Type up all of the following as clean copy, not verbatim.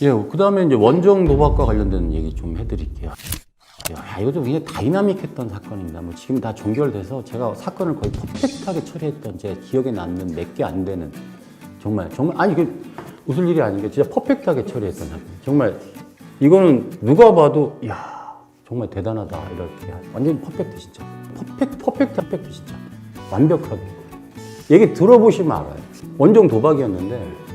예, 그 다음에 이제 원정 도박과 관련된 얘기 좀 해드릴게요. 야, 이것도 굉장히 다이나믹했던 사건입니다. 뭐 지금 다 종결돼서 제가 사건을 거의 퍼펙트하게 처리했던 제 기억에 남는 몇 개 안 되는 정말 아니 그 웃을 일이 아닌 게 진짜 퍼펙트하게 처리했던 사건. 정말 이거는 누가 봐도 야 정말 대단하다 이렇게 완전 퍼펙트 진짜 퍼펙트 진짜 완벽하게 얘기 들어보시면 알아요. 원정 도박이었는데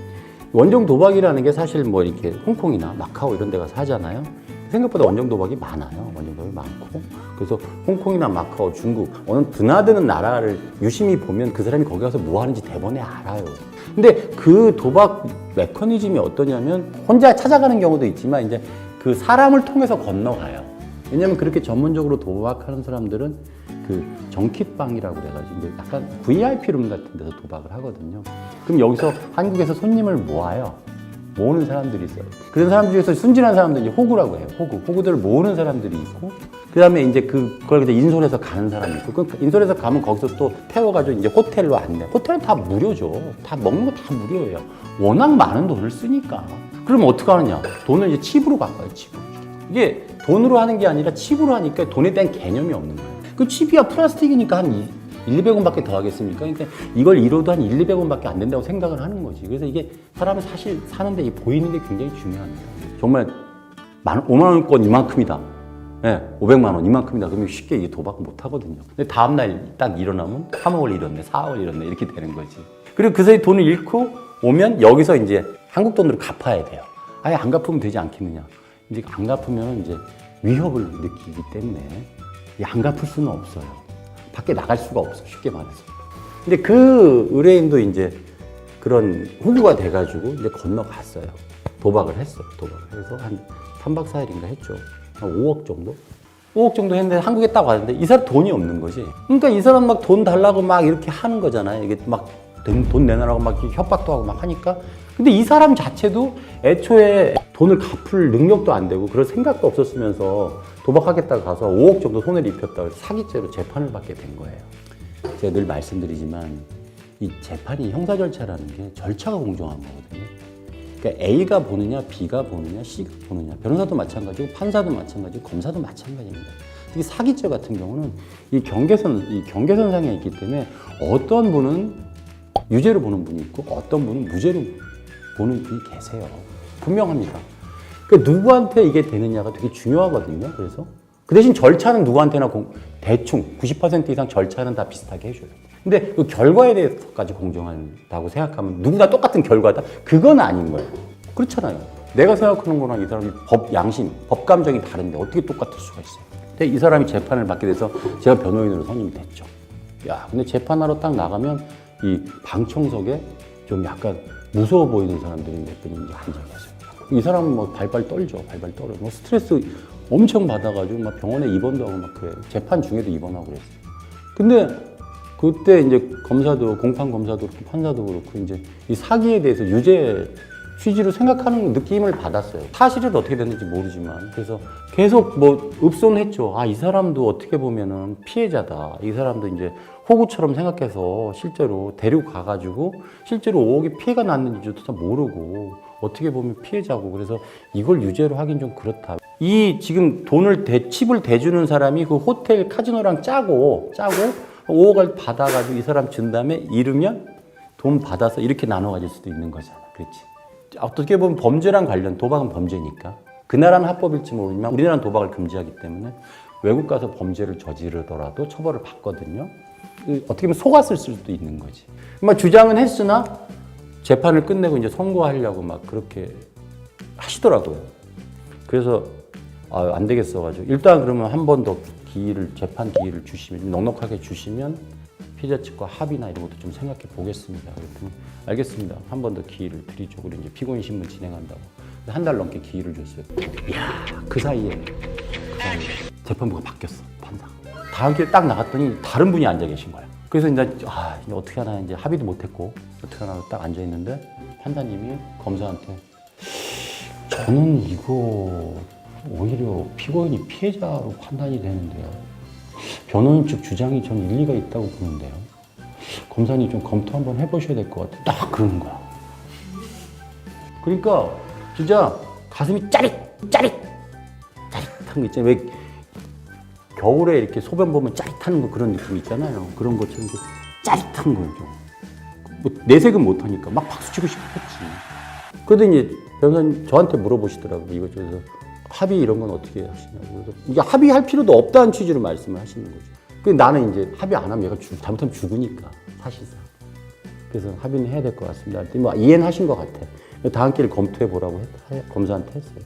원정 도박이라는 게 사실 뭐 이렇게 홍콩이나 마카오 이런 데 가서 하잖아요. 생각보다 원정 도박이 많아요. 원정 도박이 많고. 그래서 홍콩이나 마카오, 중국, 어느 드나드는 나라를 유심히 보면 그 사람이 거기 가서 뭐 하는지 대번에 알아요. 근데 그 도박 메커니즘이 어떠냐면 혼자 찾아가는 경우도 있지만 이제 그 사람을 통해서 건너가요. 왜냐면 그렇게 전문적으로 도박하는 사람들은 그 정킷방이라고 그래가지고 이제 약간 VIP 룸 같은 데서 도박을 하거든요. 그럼 여기서 한국에서 손님을 모아요. 모으는 사람들이 있어요. 그런 사람들 중에서 순진한 사람들 이제 호구라고 해요. 호구들을 모으는 사람들이 있고, 그 다음에 이제 그걸 이제 인솔해서 가는 사람이 있고, 그 인솔해서 가면 거기서 또 태워가지고 이제 호텔로 안내. 호텔은 다 무료죠. 다 먹는 거 다 무료예요. 워낙 많은 돈을 쓰니까. 그러면 어떻게 하느냐? 돈을 이제 칩으로 바꿔요. 칩으로. 이게 돈으로 하는 게 아니라 칩으로 하니까 돈에 대한 개념이 없는 거예요. 그 칩이야 플라스틱이니까 한 1,200원밖에 더 하겠습니까? 그러니까 이걸 잃어도 한 1,200원밖에 안 된다고 생각을 하는 거지. 그래서 이게 사람이 사실 사는데 이 보이는 게 굉장히 중요합니다. 정말 5만 원권 이만큼이다. 예, 500만 원 이만큼이다. 그러면 쉽게 이게 도박 못 하거든요. 근데 다음날 딱 일어나면 3억을 잃었네, 4억을 잃었네 이렇게 되는 거지. 그리고 그 사이 돈을 잃고 오면 여기서 이제 한국 돈으로 갚아야 돼요. 아예 안 갚으면 되지 않겠느냐. 이제 안 갚으면 이제 위협을 느끼기 때문에 안 갚을 수는 없어요. 밖에 나갈 수가 없어, 쉽게 말해서. 근데 그 의뢰인도 이제 그런 호구가 돼가지고 이제 건너갔어요. 도박을 했어요. 도박을 해서 한 3박 4일인가 했죠. 한 5억 정도? 5억 정도 했는데 한국에 딱 왔는데 이 사람 돈이 없는 거지. 그러니까 이 사람 막 돈 달라고 막 이렇게 하는 거잖아요. 이게 막 돈 내놔라고 막 협박도 하고 막 하니까. 근데 이 사람 자체도 애초에 돈을 갚을 능력도 안 되고 그럴 생각도 없었으면서 도박하겠다고 가서 5억 정도 손해를 입혔다고 사기죄로 재판을 받게 된 거예요. 제가 늘 말씀드리지만 이 재판이 형사 절차라는 게 절차가 공정한 거거든요. 그러니까 A가 보느냐, B가 보느냐, C가 보느냐. 변호사도 마찬가지고 판사도 마찬가지고 검사도 마찬가지입니다. 특히 사기죄 같은 경우는 이 경계선상에 있기 때문에 어떤 분은 유죄로 보는 분이 있고 어떤 분은 무죄로 보는 분이 계세요. 분명합니다. 그러니까 누구한테 이게 되느냐가 되게 중요하거든요. 그래서 그 대신 절차는 누구한테나 대충 90% 이상 절차는 다 비슷하게 해줘요. 근데 그 결과에 대해서까지 공정하다고 생각하면 누구나 똑같은 결과다? 그건 아닌 거예요. 그렇잖아요. 내가 생각하는 거랑 이 사람이 양심, 법감정이 다른데 어떻게 똑같을 수가 있어요. 근데 이 사람이 재판을 받게 돼서 제가 변호인으로 선임이 됐죠. 야, 근데 재판하러 딱 나가면 이 방청석에 좀 약간 무서워 보이는 사람들이 몇 분이 이제 앉아 계세요. 이 사람은 뭐 발발 떨죠. 발발 떨어. 뭐 스트레스 엄청 받아가지고 막 병원에 입원도 하고 막 그래요. 재판 중에도 입원하고 그랬어요. 근데 그때 이제 검사도, 공판 검사도 그렇고 판사도 그렇고 이제 이 사기에 대해서 유죄 취지로 생각하는 느낌을 받았어요. 사실은 어떻게 됐는지 모르지만. 그래서 계속 뭐 읍소했죠. 아, 이 사람도 어떻게 보면은 피해자다. 이 사람도 이제 호구처럼 생각해서 실제로 데려가가지고 실제로 5억이 피해가 났는지도 다 모르고 어떻게 보면 피해자고. 그래서 이걸 유죄로 하긴 좀 그렇다. 이 지금 칩을 대주는 사람이 그 호텔 카지노랑 짜고 5억을 받아가지고 이 사람 준 다음에 잃으면 돈 받아서 이렇게 나눠 가질 수도 있는 거잖아. 그렇지. 어떻게 보면 범죄랑 관련, 도박은 범죄니까. 그 나라는 합법일지 모르지만 우리나라는 도박을 금지하기 때문에 외국 가서 범죄를 저지르더라도 처벌을 받거든요. 어떻게 보면 속았을 수도 있는 거지. 막 주장은 했으나 재판을 끝내고 이제 선고하려고 막 그렇게 하시더라고요. 그래서 안 되겠어가지고 일단 그러면 한 번 더 재판 기회를 주시면, 넉넉하게 주시면 피해자 측과 합의나 이런 것도 좀 생각해 보겠습니다. 그랬더니 알겠습니다. 한 번 더 기회를 드리죠. 그리고 이제 피고인 신문 진행한다고 한 달 넘게 기회를 줬어요. 이야, 그 사이에 재판부가 바뀌었어, 판사. 다음 기회에 딱 나갔더니 다른 분이 앉아 계신 거야. 그래서 이제 이제 어떻게 하나 이제 합의도 못했고 어떻게 하나 딱 앉아 있는데 판사님이 검사한테 저는 이거 오히려 피고인이 피해자로 판단이 되는데요. 변호인 측 주장이 전 일리가 있다고 보는데요. 검사님 좀 검토 한번 해보셔야 될 것 같아요. 딱 그러는 거야. 그러니까 진짜 가슴이 짜릿한 거 있잖아요. 왜 겨울에 이렇게 소변 보면 짜릿한 거 그런 느낌 있잖아요. 그런 것처럼 이제 짜릿한 거죠. 뭐 내색은 못하니까 막 박수 치고 싶었지. 그러더니 이제 변호사님 저한테 물어보시더라고요. 이것저것 합의 이런 건 어떻게 하시냐고. 그래서 이게 합의할 필요도 없다는 취지로 말씀을 하시는 거죠. 근데 나는 이제 합의 안 하면 얘가 잘못하면 죽으니까 사실상. 그래서 합의는 해야 될 것 같습니다. 뭐 이해는 하신 것 같아. 다음 기회를 검토해 보라고 검사한테 했어요.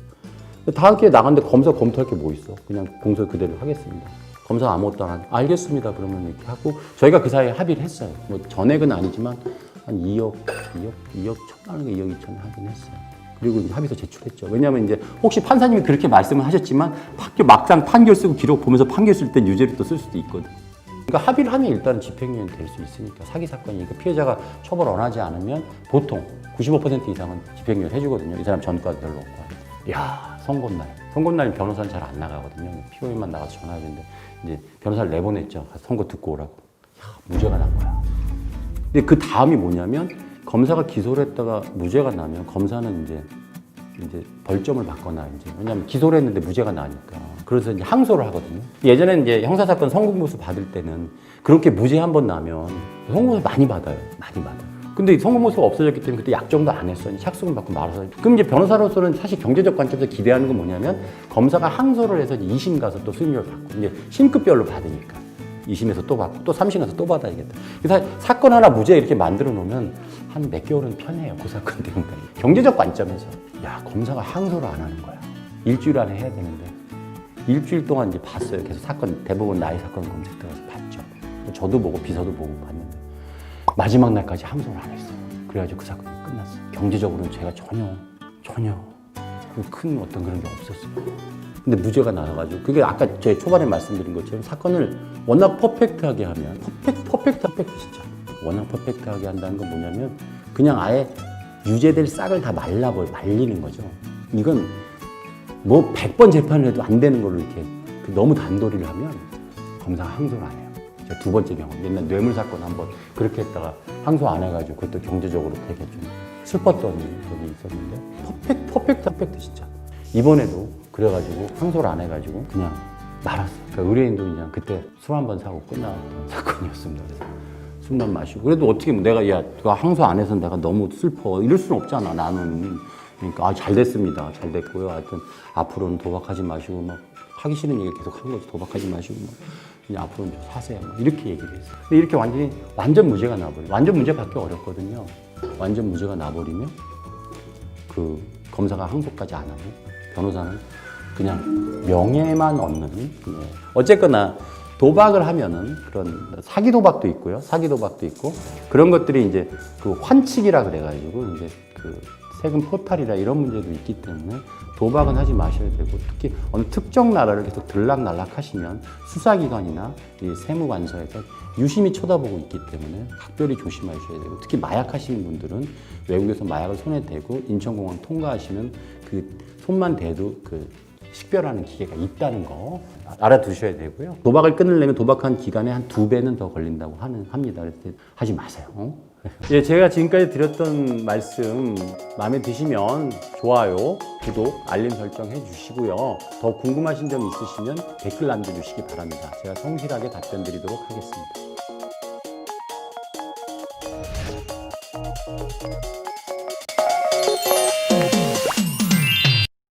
다음 기회에 나갔는데 검사 검토할 게 뭐 있어? 그냥 공소 그대로 하겠습니다. 검사 아무것도 안 하고 알겠습니다. 그러면 이렇게 하고 저희가 그 사이에 합의를 했어요. 뭐 전액은 아니지만 한 2억 천만 원, 2억 2천 하긴 했어요. 그리고 이제 합의서 제출했죠. 왜냐하면 이제 혹시 판사님이 그렇게 말씀을 하셨지만 막상 판결 쓰고 기록 보면서 판결 쓸 땐 유죄를 또 쓸 수도 있거든. 그러니까 합의를 하면 일단은 집행유예는 될 수 있으니까 사기 사건이니까 피해자가 처벌 원하지 않으면 보통 95% 이상은 집행유예 해주거든요. 이 사람 전과도 별로 없고. 야 선고날 변호사는 잘 안 나가거든요. 피고인만 나가서 전화해야 되는데 이제 변호사를 내보냈죠. 선고 듣고 오라고. 무죄가 난 거야. 근데 그 다음이 뭐냐면 검사가 기소를 했다가 무죄가 나면 검사는 이제 벌점을 받거나 왜냐하면 기소를 했는데 무죄가 나니까 그래서 이제 항소를 하거든요. 예전에는 이제 형사사건 선고무수 받을 때는 그렇게 무죄 한 번 나면 선고무수 많이 받아요. 근데 선고무수가 없어졌기 때문에 그때 약정도 안 했어. 착수금 받고 말아서. 그럼 이제 변호사로서는 사실 경제적 관점에서 기대하는 건 뭐냐면 검사가 항소를 해서 2심 가서 또 수임료를 받고 이제 심급별로 받으니까 2심에서 또 받고 또 3심 가서 또 받아야겠다. 그래서 사건 하나 무죄 이렇게 만들어 놓으면 한 몇 개월은 편해요. 그 사건 때문에. 경제적 관점에서 야 검사가 항소를 안 하는 거야. 일주일 안에 해야 되는데 일주일 동안 이제 봤어요. 계속 사건 대부분 나이 사건 검색 들어가서 봤죠. 저도 보고 비서도 보고 봤는데 마지막 날까지 항소를 안 했어요. 그래가지고 그 사건이 끝났어요. 경제적으로는 제가 전혀 큰 어떤 그런 게 없었어요. 근데 무죄가 나와가지고 그게 아까 제 초반에 말씀드린 것처럼 사건을 워낙 퍼펙트하게 하면 퍼펙트 진짜 워낙 퍼펙트하게 한다는 건 뭐냐면 그냥 아예 유죄될 싹을 다 말리는 거죠. 이건 뭐 100번 재판을 해도 안 되는 걸로 이렇게 너무 단도리를 하면 검사가 항소를 안 해요. 제가 두 번째 경험, 옛날 뇌물 사건 한번 그렇게 했다가 항소 안 해가지고 그것도 경제적으로 되게 좀 슬펐던 적이 있었는데 퍼펙트 진짜. 이번에도 그래가지고 항소를 안 해가지고 그냥 말았어요. 그러니까 의뢰인도 그냥 그때 술 한 번 사고 끝난 사건이었습니다. 그래서 술만 마시고 그래도 어떻게 내가 항소 안 해서 내가 너무 슬퍼 이럴 수는 없잖아 나는. 그러니까 잘 됐습니다. 잘 됐고요. 하여튼 앞으로는 도박하지 마시고 막 하기 싫은 얘기 계속 한 거지. 도박하지 마시고 막 그냥 앞으로는 좀 사세요. 막 이렇게 얘기를 했어요. 근데 이렇게 완전 무죄가 나버려. 완전 무죄 받기 어렵거든요. 완전 무죄가 나버리면 그 검사가 항소까지 안 하고 변호사는 그냥 명예만 얻는. 어쨌거나 도박을 하면은 그런 사기 도박도 있고요. 사기 도박도 있고 그런 것들이 이제 그 환칙이라 그래가지고 이제 그 세금 포탈이라 이런 문제도 있기 때문에 도박은 하지 마셔야 되고 특히 어느 특정 나라를 계속 들락날락 하시면 수사기관이나 이 세무관서에서 유심히 쳐다보고 있기 때문에 각별히 조심하셔야 되고 특히 마약 하시는 분들은 외국에서 마약을 손에 대고 인천공항 통과하시면 그 손만 대도 그 식별하는 기계가 있다는 거 알아두셔야 되고요. 도박을 끊으려면 도박한 기간에 한 2배는 더 걸린다고 합니다. 그래서 하지 마세요. 예, 제가 지금까지 드렸던 말씀 마음에 드시면 좋아요, 구독, 알림 설정 해주시고요. 더 궁금하신 점 있으시면 댓글 남겨주시기 바랍니다. 제가 성실하게 답변 드리도록 하겠습니다.